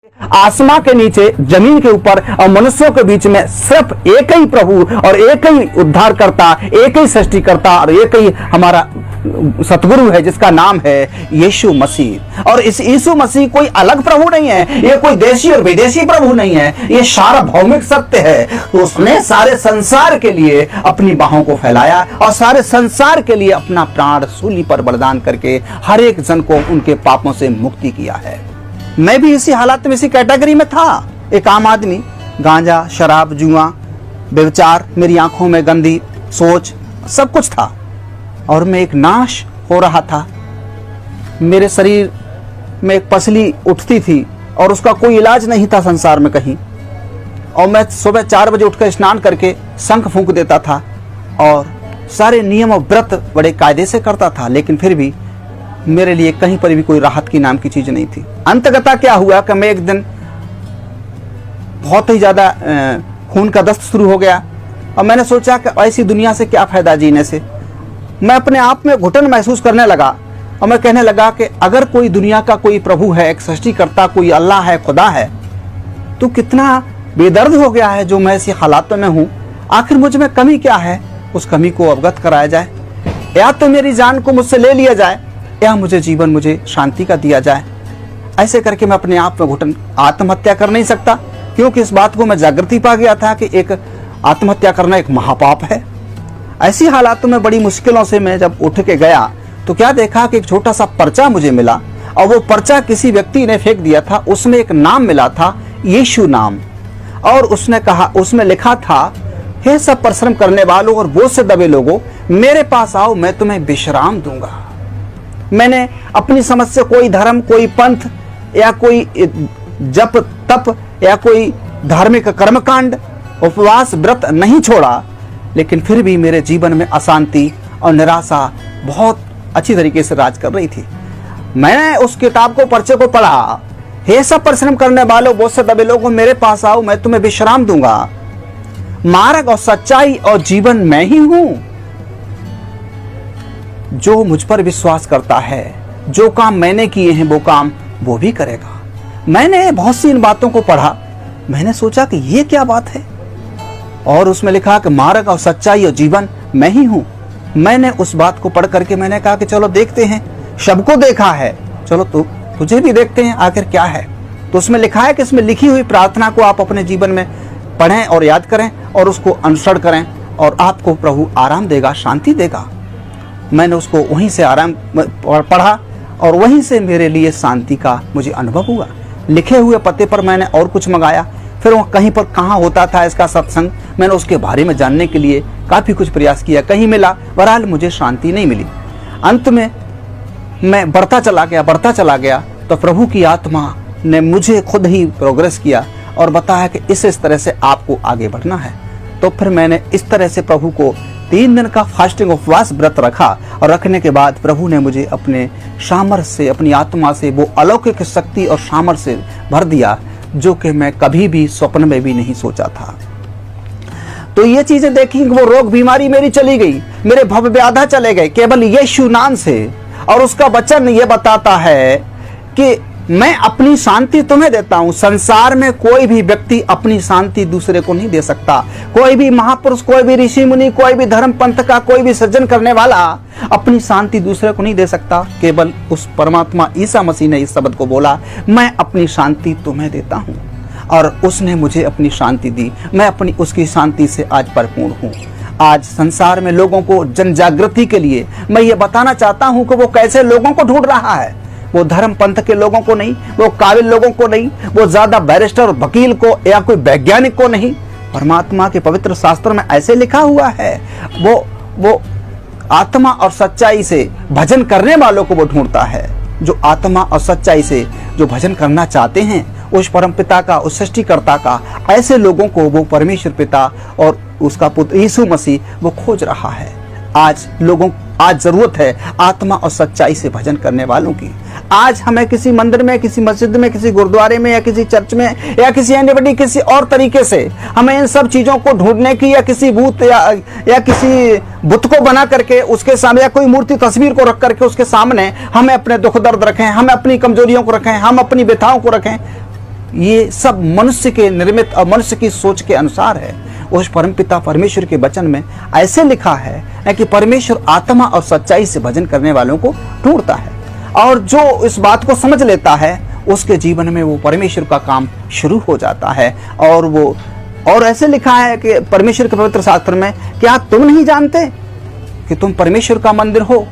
आसमां के नीचे, जमीन के ऊपर और मनुष्यों के बीच में सिर्फ एक ही प्रभु और एक ही उद्धारकर्ता, एक ही सृष्टिकर्ता और एक ही हमारा सतगुरु है, जिसका नाम है यीशु मसीह। और इस यीशु मसीह कोई अलग प्रभु नहीं है, ये कोई देशी और विदेशी प्रभु नहीं है, ये सार्वभौमिक सत्य है। तो उसने सारे संसार के लिए अपनी बाहों को फैलाया और सारे संसार के लिए अपना प्राण सूली पर बलिदान करके हर एक जन को उनके पापों से मुक्ति किया है। मैं भी इसी हालात में, इसी कैटेगरी में था, एक आम आदमी। गांजा, शराब, जुआ, व्यभिचार, मेरी आंखों में गंदी सोच, सब कुछ था और मैं एक नाश हो रहा था। मेरे शरीर में एक पसली उठती थी और उसका कोई इलाज नहीं था संसार में कहीं। और मैं सुबह 4 बजे उठकर स्नान करके शंख फूंक देता था और सारे नियम और व्रत बड़े कायदे से करता था, लेकिन फिर भी मेरे लिए कहीं पर भी कोई राहत की नाम की चीज नहीं थी। अंततः क्या हुआ कि मैं एक दिन बहुत ही ज्यादा खून का दस्त शुरू हो गया और मैंने सोचा कि ऐसी दुनिया से क्या फायदा जीने से। मैं अपने आप में घुटन महसूस करने लगा और मैं कहने लगा कि अगर कोई दुनिया का कोई प्रभु है, एक सृष्टिकर्ता, कोई अल्लाह है, खुदा है, तो कितना बेदर्द हो गया है जो मैं ऐसी हालातों में हूँ। आखिर मुझ में कमी क्या है, उस कमी को अवगत कराया जाए, या तो मेरी जान को मुझसे ले लिया जाए या मुझे शांति का दिया जाए। ऐसे करके मैं अपने आप में घुटन, आत्महत्या कर नहीं सकता, क्योंकि इस बात को मैं जागृति पा गया था कि एक आत्महत्या करना एक महापाप है। ऐसी हालातों में बड़ी मुश्किलों से मैं जब उठ के गया तो क्या देखा कि एक छोटा सा पर्चा मुझे मिला और वो पर्चा किसी व्यक्ति ने फेंक दिया था। उसमें एक नाम मिला था, यीशु नाम, और उसने कहा, उसमें लिखा था, हे सब परिश्रम करने वालों और बोझ से दबे लोगों, मेरे पास आओ, मैं तुम्हें विश्राम दूंगा। मैंने अपनी समझ से कोई धर्म, कोई पंथ या कोई जप तप या कोई धार्मिक कर्मकांड, उपवास, व्रत नहीं छोड़ा, लेकिन फिर भी मेरे जीवन में अशांति और निराशा बहुत अच्छी तरीके से राज कर रही थी। मैंने उस किताब को, पर्चे को पढ़ा, हे सब परिश्रम करने वालों, बोझ से दबे लोगों, मेरे पास आओ, मैं तुम्हें विश्राम दूंगा। मार्ग और सच्चाई और जीवन मैं ही हूं। जो मुझ पर विश्वास करता है, जो काम मैंने किए हैं वो काम वो भी करेगा। मैंने बहुत सी इन बातों को पढ़ा, मैंने सोचा कि ये क्या बात है, और उसमें लिखा कि मार्ग और सच्चाई और जीवन मैं ही हूं। मैंने उस बात को पढ़ करके मैंने कहा कि चलो देखते हैं, सबको देखा है, चलो तुझे भी देखते हैं आखिर क्या है। तो उसमें लिखा है कि इसमें लिखी हुई प्रार्थना को आप अपने जीवन में पढ़ें और याद करें और उसको अनुसरण करें और आपको प्रभु आराम देगा, शांति देगा। मैंने उसको वहीं से आराम पढ़ा और वहीं से मेरे लिए शांति का मुझे अनुभव हुआ। लिखे हुए पते पर मैंने और कुछ मंगाया, फिर वो कहीं पर कहाँ होता था इसका सत्संग, मैंने उसके बारे में जानने के लिए काफ़ी कुछ प्रयास किया, कहीं मिला, बहरहाल मुझे शांति नहीं मिली। अंत में मैं बढ़ता चला गया तो प्रभु की आत्मा ने मुझे खुद ही प्रोग्रेस किया और बताया कि इस तरह से आपको आगे बढ़ना है। तो फिर मैंने इस तरह से प्रभु को 3 दिन का फास्टिंग उपवास व्रत रखा और रखने के बाद प्रभु ने मुझे अपने सामर्थ्य से, अपनी आत्मा से वो अलौकिक शक्ति और सामर्थ्य से भर दिया जो कि मैं कभी भी स्वप्न में भी नहीं सोचा था। तो ये चीजें देखी, वो रोग बीमारी मेरी चली गई, मेरे भव व्याधा चले गए केवल यीशु नाम से। और उसका वचन ये बताता है कि मैं अपनी शांति तुम्हें देता हूं। संसार में कोई भी व्यक्ति अपनी शांति दूसरे को नहीं दे सकता। कोई भी महापुरुष, कोई भी ऋषि मुनि, कोई भी धर्म पंथ का कोई भी सृजन करने वाला अपनी शांति दूसरे को नहीं दे सकता। केवल उस परमात्मा ईसा मसीह ने इस शब्द को बोला, मैं अपनी शांति तुम्हें देता हूं, और उसने मुझे अपनी शांति दी। मैं अपनी उसकी शांति से आज परिपूर्ण हूं। आज संसार में लोगों को जन जागृति के लिए मैं ये बताना चाहता हूं कि वो कैसे लोगों को ढूंढ रहा है। वो धर्म पंथ के लोगों को नहीं, वो काबिल लोगों को नहीं, वो ज्यादा बैरिस्टर वकील को या कोई वैज्ञानिक को नहीं। परमात्मा के पवित्र शास्त्र में ऐसे लिखा हुआ है, वो आत्मा और सच्चाई से भजन करने वालों को वो ढूंढता है। जो आत्मा और सच्चाई से जो भजन करना चाहते हैं उस परम पिता का, उस सृष्टिकर्ता का, ऐसे लोगों को वो परमेश्वर पिता और उसका पुत्र यीशु मसीह वो खोज रहा है। आज जरूरत है आत्मा और सच्चाई से भजन करने वालों की। आज हमें किसी मंदिर में, किसी मस्जिद में, किसी गुरुद्वारे में या किसी चर्च में या किसी एनीबडी किसी और तरीके से हमें इन सब चीजों को ढूंढने की, या किसी भूत या किसी बुत को बना करके उसके सामने, या कोई मूर्ति तस्वीर को रख करके उसके सामने हमें अपने दुख दर्द रखें, हम अपनी कमजोरियों को रखें, हम अपनी व्यथाओं को रखें। ये सब मनुष्य के निर्मित और मनुष्य की सोच के अनुसार है। उस परमपिता परमेश्वर के वचन में ऐसे लिखा है कि परमेश्वर आत्मा और सच्चाई से भजन करने वालों को ढूंढता है, और जो इस बात को समझ लेता है उसके जीवन में वो परमेश्वर का काम शुरू हो जाता है। और ऐसे लिखा है कि परमेश्वर के पवित्र शास्त्र में, क्या तुम नहीं जानते कि तुम परमेश्वर का मंदिर हो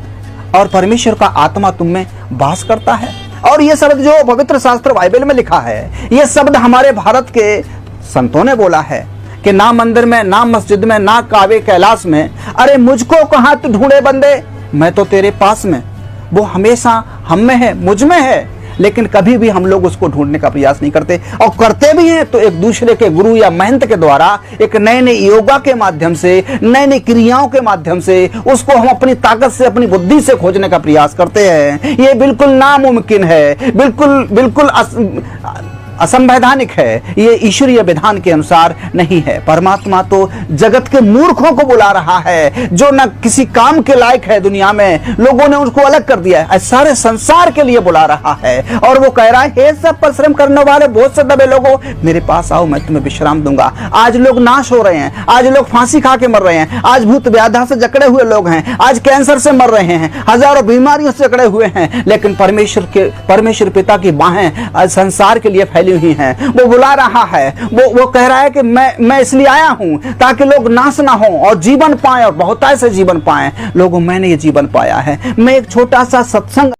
और परमेश्वर का आत्मा तुम में वास करता है। और ये शब्द जो पवित्र शास्त्र बाइबल में लिखा है, ये शब्द हमारे भारत के संतों ने बोला है कि ना मंदिर में, ना मस्जिद में, ना कावे कैलाश में, अरे मुझको कहाँ तू ढूंढे बंदे, मैं तो तेरे पास में। वो हमेशा हम में है, मुझ में है, लेकिन कभी भी हम लोग उसको ढूंढने का प्रयास नहीं करते, और करते भी हैं तो एक दूसरे के गुरु या महंत के द्वारा, एक नए नए योगा के माध्यम से, नए नई क्रियाओं के माध्यम से उसको हम अपनी ताकत से, अपनी बुद्धि से खोजने का प्रयास करते हैं। ये बिल्कुल नामुमकिन है, बिल्कुल असंवैधानिक है, ये ईश्वरीय विधान के अनुसार नहीं है। परमात्मा तो जगत के मूर्खों को बुला रहा है, जो न किसी काम के लायक है, दुनिया में लोगों ने उसको अलग कर दिया है, सारे संसार के लिए बुला रहा है। और वो कह रहा है, हे सब परिश्रम करने वाले बहुत से दबे लोगों, मेरे पास आओ, मैं तुम्हें विश्राम दूंगा। आज लोग नाश हो रहे हैं, आज लोग फांसी खा के मर रहे हैं, आज भूत व्याधा से जकड़े हुए लोग हैं, आज कैंसर से मर रहे हैं, हजारों बीमारियों से जकड़े हुए हैं, लेकिन परमेश्वर पिता की बाहें आज संसार के लिए हुई हैं। वो बुला रहा है, वो कह रहा है कि मैं इसलिए आया हूं ताकि लोग नाश ना हो और जीवन पाएं, और बहुतायत से जीवन पाएं। लोगों, मैंने ये जीवन पाया है। मैं एक छोटा सा सत्संग